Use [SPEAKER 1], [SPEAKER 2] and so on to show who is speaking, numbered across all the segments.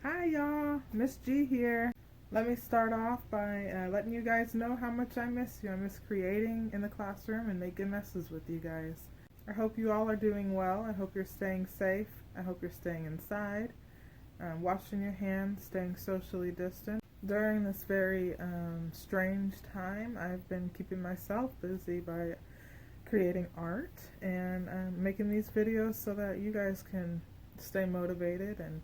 [SPEAKER 1] Hi y'all, Miss G here. Let me start off by letting you guys know how much I miss you. I miss creating in the classroom and making messes with you guys. I hope you all are doing well. I hope you're staying safe. I hope you're staying inside, washing your hands, staying socially distant. During this very strange time, I've been keeping myself busy by creating art and making these videos so that you guys can stay motivated and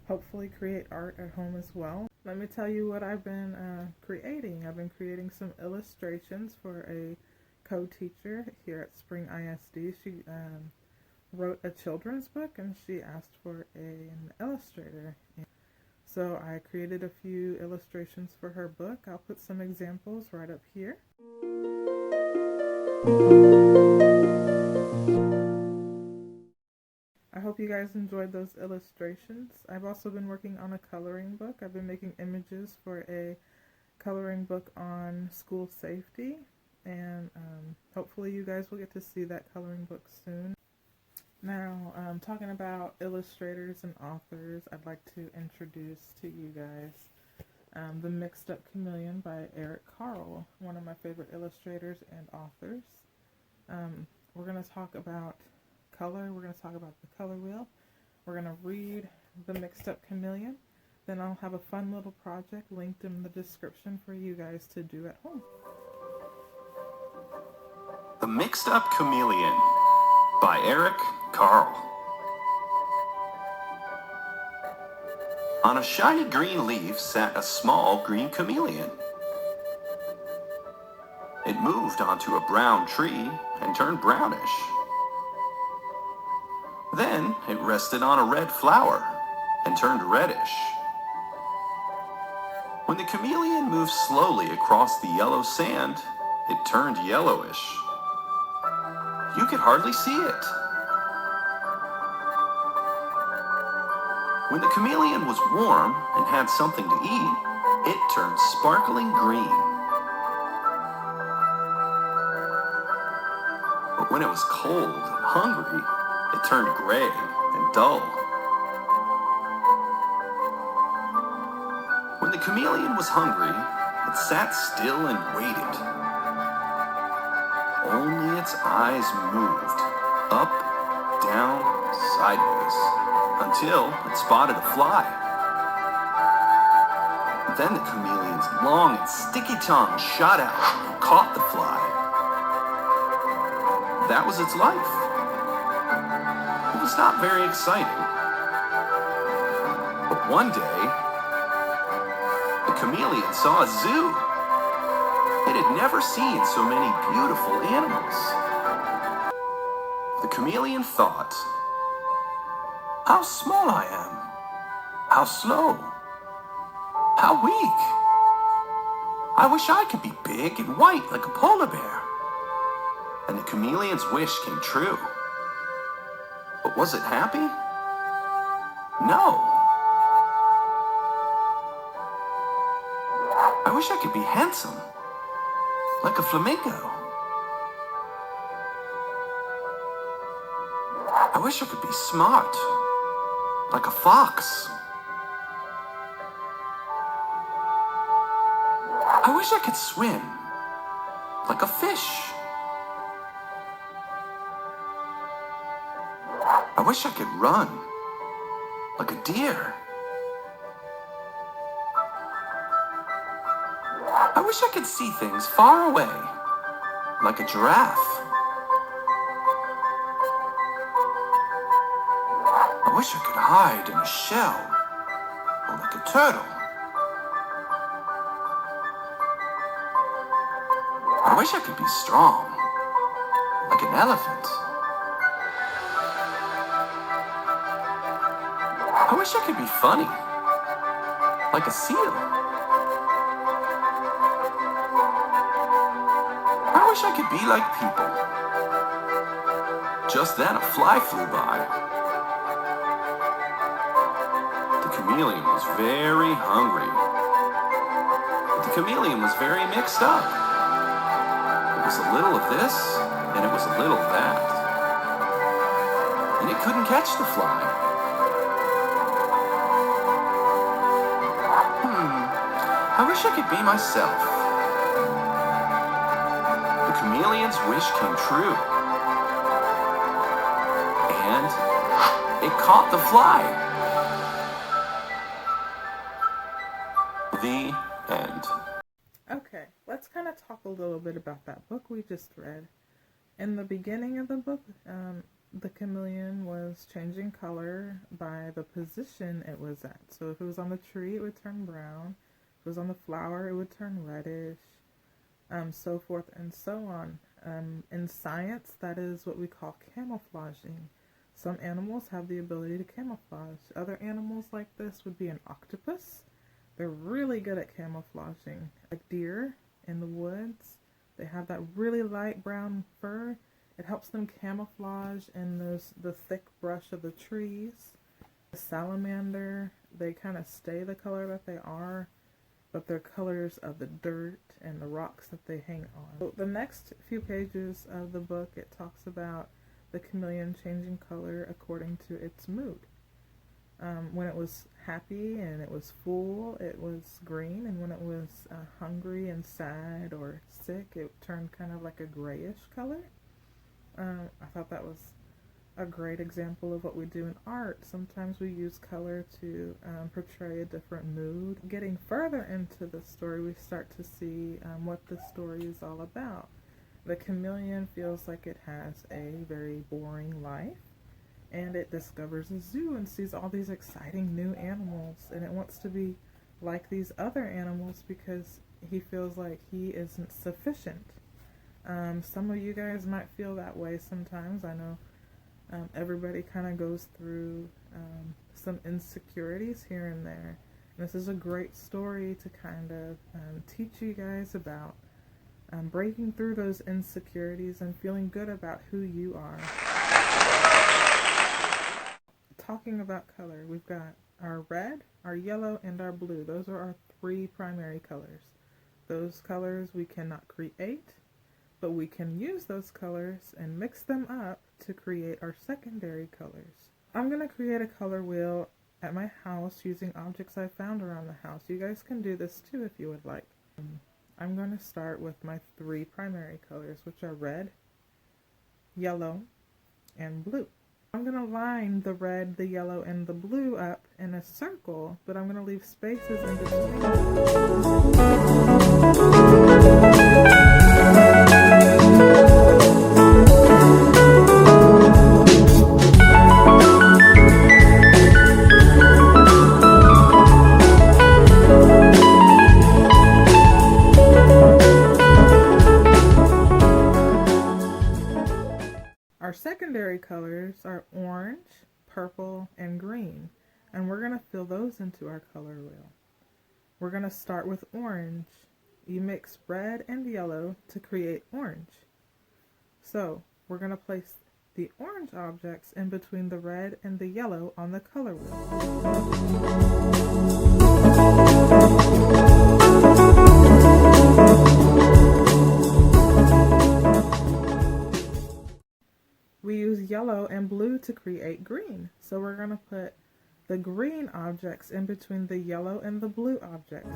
[SPEAKER 1] hopefully create art at home as well. Let me tell you what I've been creating. I've been creating some illustrations for a co-teacher here at Spring ISD. She wrote a children's book and she asked for an illustrator. So I created a few illustrations for her book. I'll put some examples right up here. I hope you guys enjoyed those illustrations. I've also been working on a coloring book. I've been making images for a coloring book on school safety, and hopefully you guys will get to see that coloring book soon. Now, talking about illustrators and authors, I'd like to introduce to you guys The Mixed Up Chameleon by Eric Carle, one of my favorite illustrators and authors. We're going to talk about color. We're going to talk about the color wheel. We're going to read The Mixed Up Chameleon. Then I'll have a fun little project linked in the description for you guys to do at home.
[SPEAKER 2] The Mixed Up Chameleon by Eric Carle. On a shiny green leaf sat a small green chameleon. It moved onto a brown tree and turned brownish. Then it rested on a red flower and turned reddish. When the chameleon moved slowly across the yellow sand, it turned yellowish. You could hardly see it. When the chameleon was warm and had something to eat, it turned sparkling green. But when it was cold and hungry, it turned gray and dull. When the chameleon was hungry, it sat still and waited. Only its eyes moved, up, down, sideways, until it spotted a fly. Then the chameleon's long and sticky tongue shot out and caught the fly. That was its life. It was not very exciting. But one day, the chameleon saw a zoo. It had never seen so many beautiful animals. The chameleon thought, "How small I am, how slow, how weak. I wish I could be big and white like a polar bear." And the chameleon's wish came true. But was it happy? No. I wish I could be handsome, like a flamingo. I wish I could be smart, like a fox. I wish I could swim, like a fish. I wish I could run, like a deer. I wish I could see things far away, like a giraffe. I wish I could hide in a shell, or like a turtle. I wish I could be strong, like an elephant. I wish I could be funny, like a seal. I wish I could be like people. Just then a fly flew by. The chameleon was very hungry. But the chameleon was very mixed up. It was a little of this, and it was a little of that. And it couldn't catch the fly. wish I could be myself. The chameleon's wish came true. And it caught the fly. The end.
[SPEAKER 1] Okay, let's kind of talk a little bit about that book we just read. In the beginning of the book, the chameleon was changing color by the position it was at. So if it was on the tree, it would turn brown. If it was on the flower, it would turn reddish, so forth and so on. In science, that is what we call camouflaging. Some animals have the ability to camouflage. Other animals like this would be an octopus. They're really good at camouflaging. Like deer in the woods, they have that really light brown fur. It helps them camouflage in the thick brush of the trees. The salamander, they kind of stay the color that they are, but they're colors of the dirt and the rocks that they hang on. So the next few pages of the book, it talks about the chameleon changing color according to its mood. When it was happy and it was full, it was green, and when it was hungry and sad or sick, it turned kind of like a grayish color. I thought that was a great example of what we do in art. Sometimes we use color to portray a different mood. Getting further into the story, we start to see what the story is all about. The chameleon feels like it has a very boring life, and it discovers a zoo and sees all these exciting new animals, and it wants to be like these other animals because he feels like he isn't sufficient. Some of you guys might feel that way sometimes. I know everybody kind of goes through some insecurities here and there. And this is a great story to kind of teach you guys about breaking through those insecurities and feeling good about who you are. Talking about color, we've got our red, our yellow, and our blue. Those are our three primary colors. Those colors we cannot create, but we can use those colors and mix them up to create our secondary colors. I'm going to create a color wheel at my house using objects I found around the house. You guys can do this too if you would like. I'm going to start with my three primary colors, which are red, yellow, and blue. I'm going to line the red, the yellow, and the blue up in a circle, but I'm going to leave spaces in between. Our secondary colors are orange, purple, and green, and we're going to fill those into our color wheel. We're going to start with orange. You mix red and yellow to create orange. So we're going to place the orange objects in between the red and the yellow on the color wheel. We use yellow and blue to create green. So we're going to put the green objects in between the yellow and the blue objects.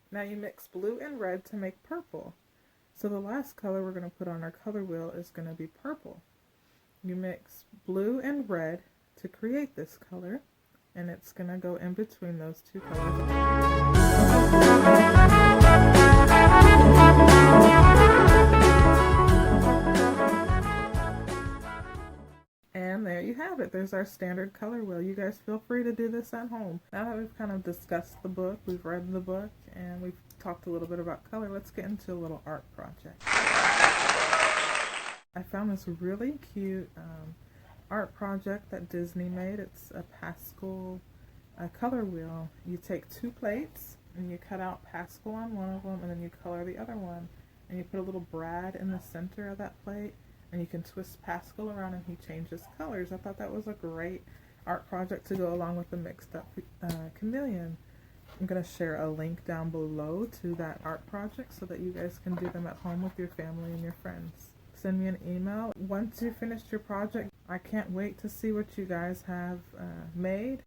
[SPEAKER 1] Now you mix blue and red to make purple. So the last color we're going to put on our color wheel is going to be purple. You mix blue and red to create this color, and it's going to go in between those two colors. And there you have it. There's our standard color wheel. You guys feel free to do this at home. Now that we've kind of discussed the book, we've read the book, and we've talked a little bit about color, let's get into a little art project. I found this really cute art project that Disney made. It's a Pascal color wheel. You take two plates and you cut out Pascal on one of them, and then you color the other one, and you put a little brad in the center of that plate, and you can twist Pascal around and he changes colors. I thought that was a great art project to go along with the mixed up chameleon. I'm going to share a link down below to that art project so that you guys can do them at home with your family and your friends. send me an email. Once you finished your project, I can't wait to see what you guys have made.